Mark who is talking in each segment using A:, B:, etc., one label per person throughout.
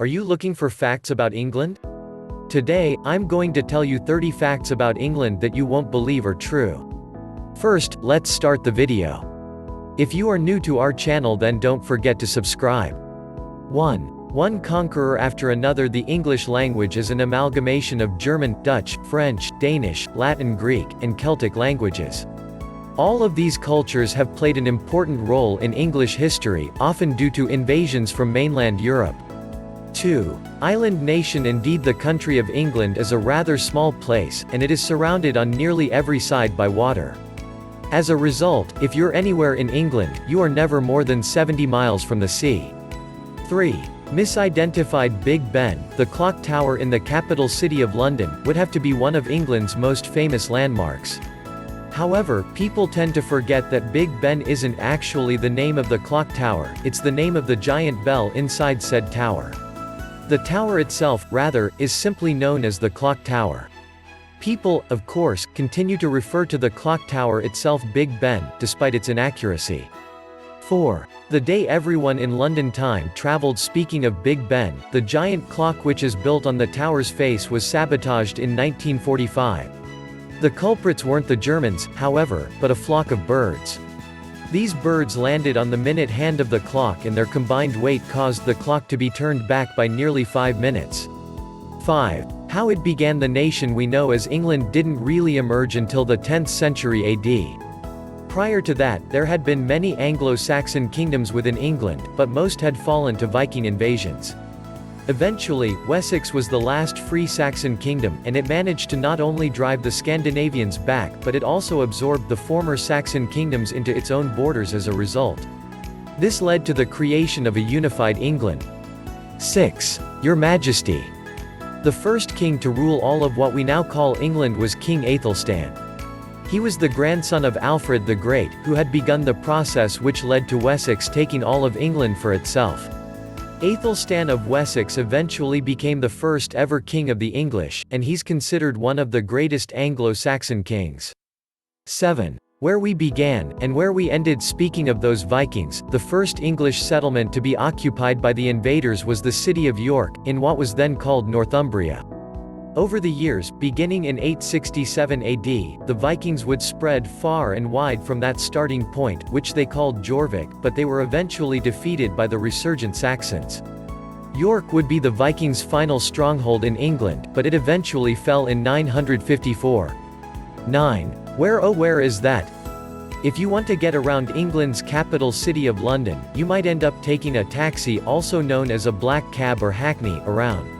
A: Are you looking for facts about England? Today, I'm going to tell you 30 facts about England that you won't believe are true. First, let's start the video. If you are new to our channel, then don't forget to subscribe. 1. One conqueror after another. The English language is an amalgamation of German, Dutch, French, Danish, Latin, Greek, and Celtic languages. All of these cultures have played an important role in English history, often due to invasions from mainland Europe. 2. Island nation. Indeed, the country of England is a rather small place, and it is surrounded on nearly every side by water. As a result, if you're anywhere in England, you are never more than 70 miles from the sea. 3. Misidentified. Big Ben, the clock tower in the capital city of London, would have to be one of England's most famous landmarks. However, people tend to forget that Big Ben isn't actually the name of the clock tower, it's the name of the giant bell inside said tower. The tower itself, rather, is simply known as the clock tower. People, of course, continue to refer to the clock tower itself Big Ben, despite its inaccuracy. 4. The day everyone in London time traveled. Speaking of Big Ben, the giant clock which is built on the tower's face was sabotaged in 1945. The culprits weren't the Germans, however, but a flock of birds. These birds landed on the minute hand of the clock, and their combined weight caused the clock to be turned back by nearly 5 minutes. 5. How it began. The nation we know as England didn't really emerge until the 10th century AD. Prior to that, there had been many Anglo-Saxon kingdoms within England, but most had fallen to Viking invasions. Eventually, Wessex was the last free Saxon kingdom, and it managed to not only drive the Scandinavians back, but it also absorbed the former Saxon kingdoms into its own borders as a result. This led to the creation of a unified England. 6. Your Majesty. The first king to rule all of what we now call England was King Aethelstan. He was the grandson of Alfred the Great, who had begun the process which led to Wessex taking all of England for itself. Aethelstan of Wessex eventually became the first ever king of the English, and he's considered one of the greatest Anglo-Saxon kings. 7. Where we began, and where we ended. Speaking of those Vikings, the first English settlement to be occupied by the invaders was the city of York, in what was then called Northumbria. Over the years, beginning in 867 AD, the Vikings would spread far and wide from that starting point, which they called Jorvik, but they were eventually defeated by the resurgent Saxons. York would be the Vikings' final stronghold in England, but it eventually fell in 954. 9. Where oh where is that? If you want to get around England's capital city of London, you might end up taking a taxi, also known as a black cab or hackney, around.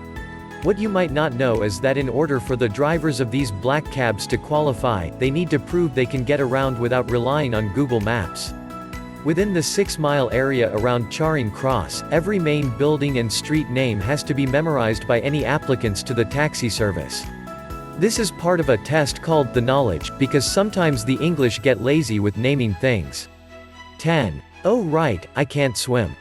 A: What you might not know is that in order for the drivers of these black cabs to qualify, they need to prove they can get around without relying on Google Maps. Within the 6-mile area around Charing Cross, every main building and street name has to be memorized by any applicants to the taxi service. This is part of a test called the knowledge, because sometimes the English get lazy with naming things. 10. Oh right, I can't swim.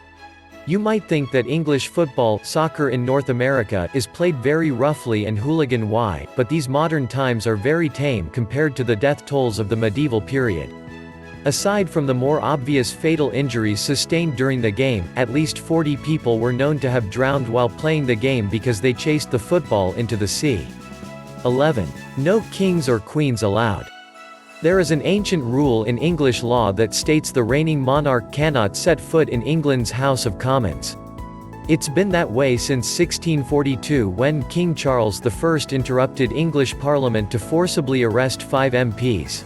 A: You might think that English football, soccer in North America, is played very roughly and hooligan-y, but these modern times are very tame compared to the death tolls of the medieval period. Aside from the more obvious fatal injuries sustained during the game, at least 40 people were known to have drowned while playing the game because they chased the football into the sea. 11. No kings or queens allowed. There is an ancient rule in English law that states the reigning monarch cannot set foot in England's House of Commons. It's been that way since 1642, when King Charles I interrupted English Parliament to forcibly arrest 5 MPs.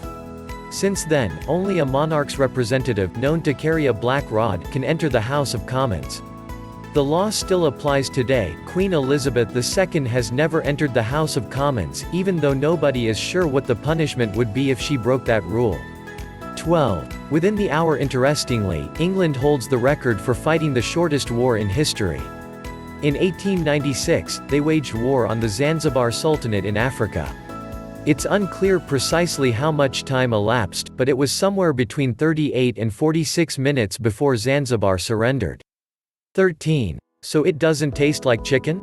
A: Since then, only a monarch's representative, known to carry a black rod, can enter the House of Commons. The law still applies today. Queen Elizabeth II has never entered the House of Commons, even though nobody is sure what the punishment would be if she broke that rule. 12. Within the hour. Interestingly, England holds the record for fighting the shortest war in history. In 1896, they waged war on the Zanzibar Sultanate in Africa. It's unclear precisely how much time elapsed, but it was somewhere between 38 and 46 minutes before Zanzibar surrendered. 13. So it doesn't taste like chicken?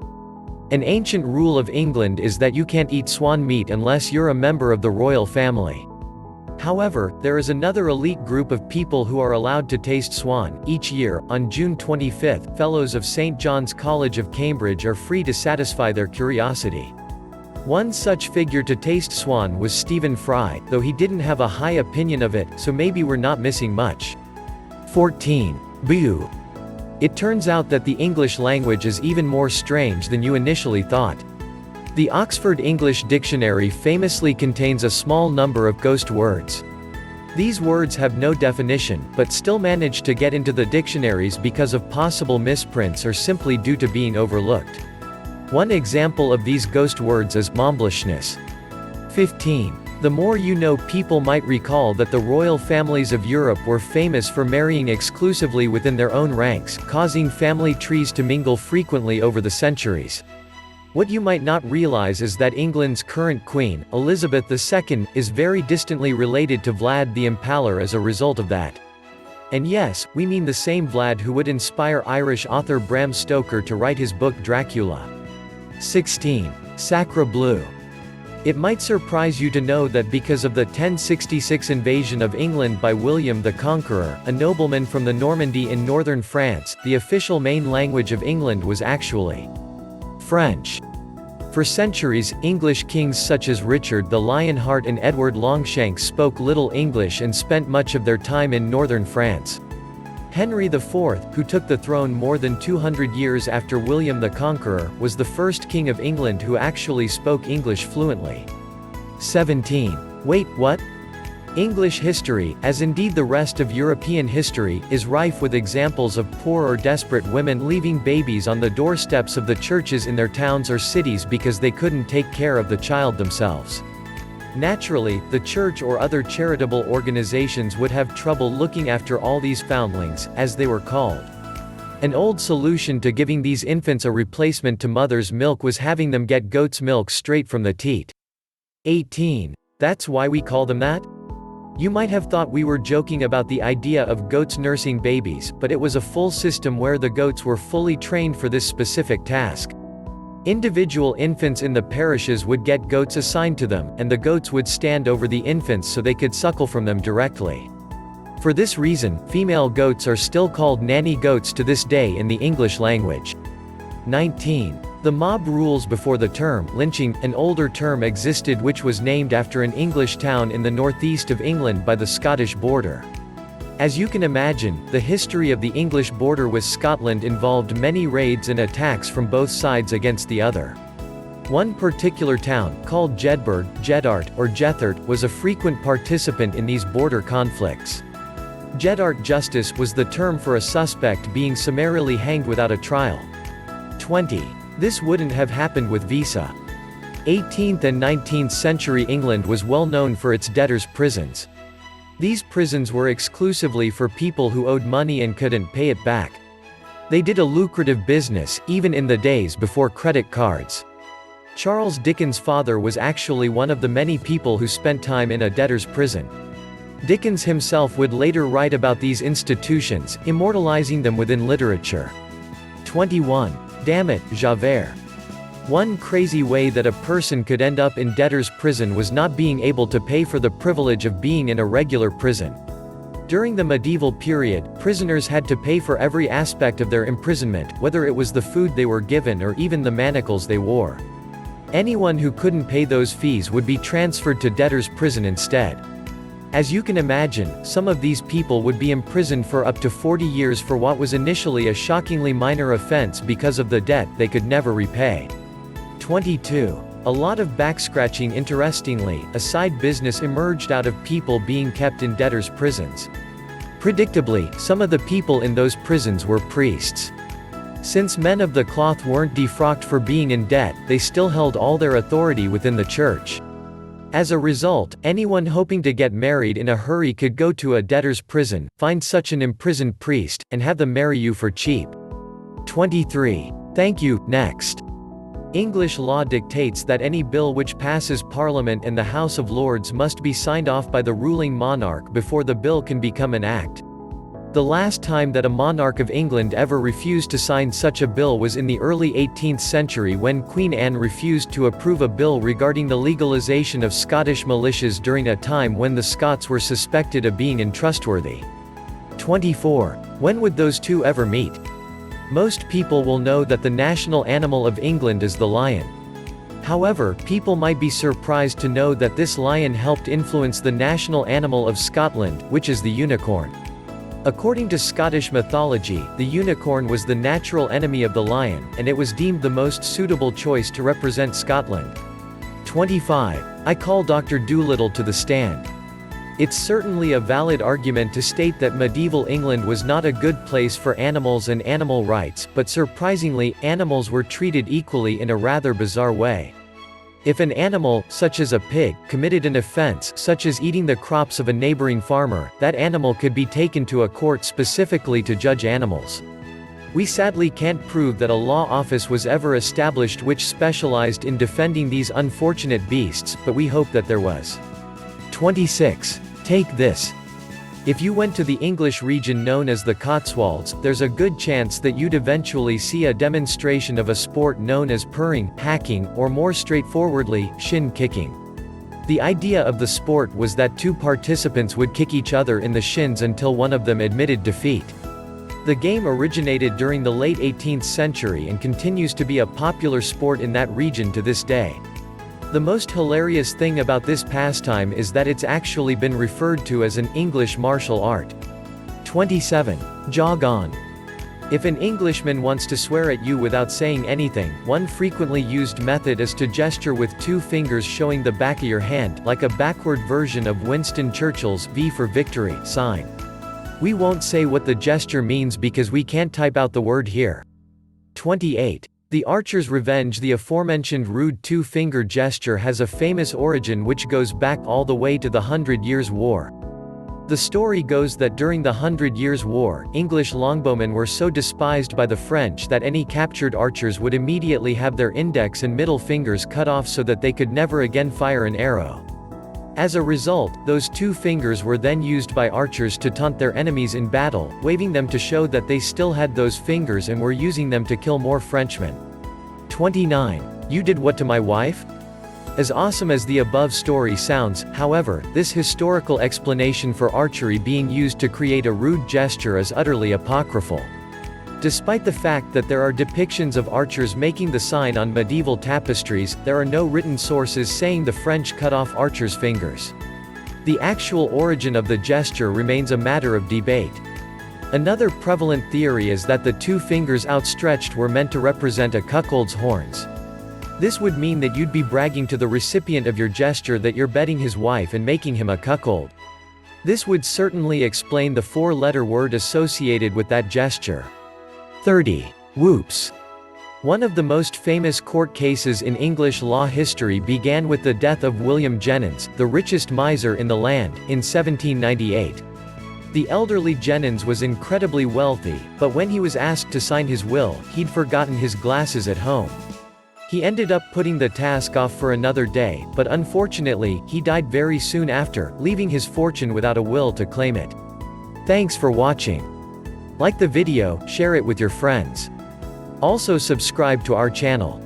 A: An ancient rule of England is that you can't eat swan meat unless you're a member of the royal family. However, there is another elite group of people who are allowed to taste swan. Each year, on June 25, fellows of St. John's College of Cambridge are free to satisfy their curiosity. One such figure to taste swan was Stephen Fry, though he didn't have a high opinion of it, so maybe we're not missing much. 14. Boo. It turns out that the English language is even more strange than you initially thought. The Oxford English Dictionary famously contains a small number of ghost words. These words have no definition, but still manage to get into the dictionaries because of possible misprints or simply due to being overlooked. One example of these ghost words is momblishness. 15. The more you know. People might recall that the royal families of Europe were famous for marrying exclusively within their own ranks, causing family trees to mingle frequently over the centuries. What you might not realize is that England's current queen, Elizabeth II, is very distantly related to Vlad the Impaler as a result of that. And yes, we mean the same Vlad who would inspire Irish author Bram Stoker to write his book Dracula. 16. Sacre Bleu. It might surprise you to know that because of the 1066 invasion of England by William the Conqueror, a nobleman from the Normandy in northern France, the official main language of England was actually French. For centuries, English kings such as Richard the Lionheart and Edward Longshanks spoke little English and spent much of their time in northern France. Henry IV, who took the throne more than 200 years after William the Conqueror, was the first king of England who actually spoke English fluently. 17. Wait, what? English history, as indeed the rest of European history, is rife with examples of poor or desperate women leaving babies on the doorsteps of the churches in their towns or cities because they couldn't take care of the child themselves. Naturally, the church or other charitable organizations would have trouble looking after all these foundlings, as they were called. An old solution to giving these infants a replacement to mother's milk was having them get goat's milk straight from the teat. 18. That's why we call them that? You might have thought we were joking about the idea of goats nursing babies, but it was a full system where the goats were fully trained for this specific task. Individual infants in the parishes would get goats assigned to them, and the goats would stand over the infants so they could suckle from them directly. For this reason, female goats are still called nanny goats to this day in the English language. 19. The mob rules. Before the term lynching, an older term existed which was named after an English town in the northeast of England by the Scottish border. As you can imagine, the history of the English border with Scotland involved many raids and attacks from both sides against the other. One particular town, called Jedburgh, Jedart, or Jethert, was a frequent participant in these border conflicts. Jedart justice was the term for a suspect being summarily hanged without a trial. 20. This wouldn't have happened with visa. 18th and 19th century England was well known for its debtors' prisons. These prisons were exclusively for people who owed money and couldn't pay it back. They did a lucrative business, even in the days before credit cards. Charles Dickens' father was actually one of the many people who spent time in a debtor's prison. Dickens himself would later write about these institutions, immortalizing them within literature. 21. Damn it, Javert. One crazy way that a person could end up in debtor's prison was not being able to pay for the privilege of being in a regular prison. During the medieval period, prisoners had to pay for every aspect of their imprisonment, whether it was the food they were given or even the manacles they wore. Anyone who couldn't pay those fees would be transferred to debtor's prison instead. As you can imagine, some of these people would be imprisoned for up to 40 years for what was initially a shockingly minor offense because of the debt they could never repay. 22. A lot of backscratching. Interestingly, a side business emerged out of people being kept in debtors' prisons. Predictably, some of the people in those prisons were priests. Since men of the cloth weren't defrocked for being in debt, they still held all their authority within the church. As a result, anyone hoping to get married in a hurry could go to a debtor's prison, find such an imprisoned priest, and have them marry you for cheap. 23. Thank you. Next. English law dictates that any bill which passes Parliament and the House of Lords must be signed off by the ruling monarch before the bill can become an act. The last time that a monarch of England ever refused to sign such a bill was in the early 18th century when Queen Anne refused to approve a bill regarding the legalization of Scottish militias during a time when the Scots were suspected of being untrustworthy. 24. When would those two ever meet? Most people will know that the national animal of England is the lion. However, people might be surprised to know that this lion helped influence the national animal of Scotland, which is the unicorn. According to Scottish mythology, the unicorn was the natural enemy of the lion, and it was deemed the most suitable choice to represent Scotland. 25. I call Dr. Dolittle to the stand. It's certainly a valid argument to state that medieval England was not a good place for animals and animal rights, but surprisingly, animals were treated equally in a rather bizarre way. If an animal, such as a pig, committed an offense, such as eating the crops of a neighboring farmer, that animal could be taken to a court specifically to judge animals. We sadly can't prove that a law office was ever established which specialized in defending these unfortunate beasts, but we hope that there was. 26. Take this. If you went to the English region known as the Cotswolds, there's a good chance that you'd eventually see a demonstration of a sport known as purring, hacking, or more straightforwardly, shin kicking. The idea of the sport was that two participants would kick each other in the shins until one of them admitted defeat. The game originated during the late 18th century and continues to be a popular sport in that region to this day. The most hilarious thing about this pastime is that it's actually been referred to as an English martial art. 27. Jog on. If an Englishman wants to swear at you without saying anything, one frequently used method is to gesture with two fingers showing the back of your hand, like a backward version of Winston Churchill's V for victory sign. We won't say what the gesture means because we can't type out the word here. 28. The Archer's Revenge. The aforementioned rude two-finger gesture has a famous origin which goes back all the way to the 100 Years' War. The story goes that during the 100 Years' War, English longbowmen were so despised by the French that any captured archers would immediately have their index and middle fingers cut off so that they could never again fire an arrow. As a result, those two fingers were then used by archers to taunt their enemies in battle, waving them to show that they still had those fingers and were using them to kill more Frenchmen. 29. You did what to my wife? As awesome as the above story sounds, however, this historical explanation for archery being used to create a rude gesture is utterly apocryphal. Despite the fact that there are depictions of archers making the sign on medieval tapestries, there are no written sources saying the French cut off archers' fingers. The actual origin of the gesture remains a matter of debate. Another prevalent theory is that the two fingers outstretched were meant to represent a cuckold's horns. This would mean that you'd be bragging to the recipient of your gesture that you're bedding his wife and making him a cuckold. This would certainly explain the four-letter word associated with that gesture. 30. Whoops. One of the most famous court cases in English law history began with the death of William Jennens, the richest miser in the land, in 1798. The elderly Jennens was incredibly wealthy, but when he was asked to sign his will, he'd forgotten his glasses at home. He ended up putting the task off for another day, but unfortunately, he died very soon after, leaving his fortune without a will to claim it. Thanks for watching. Like the video, share it with your friends. Also subscribe to our channel.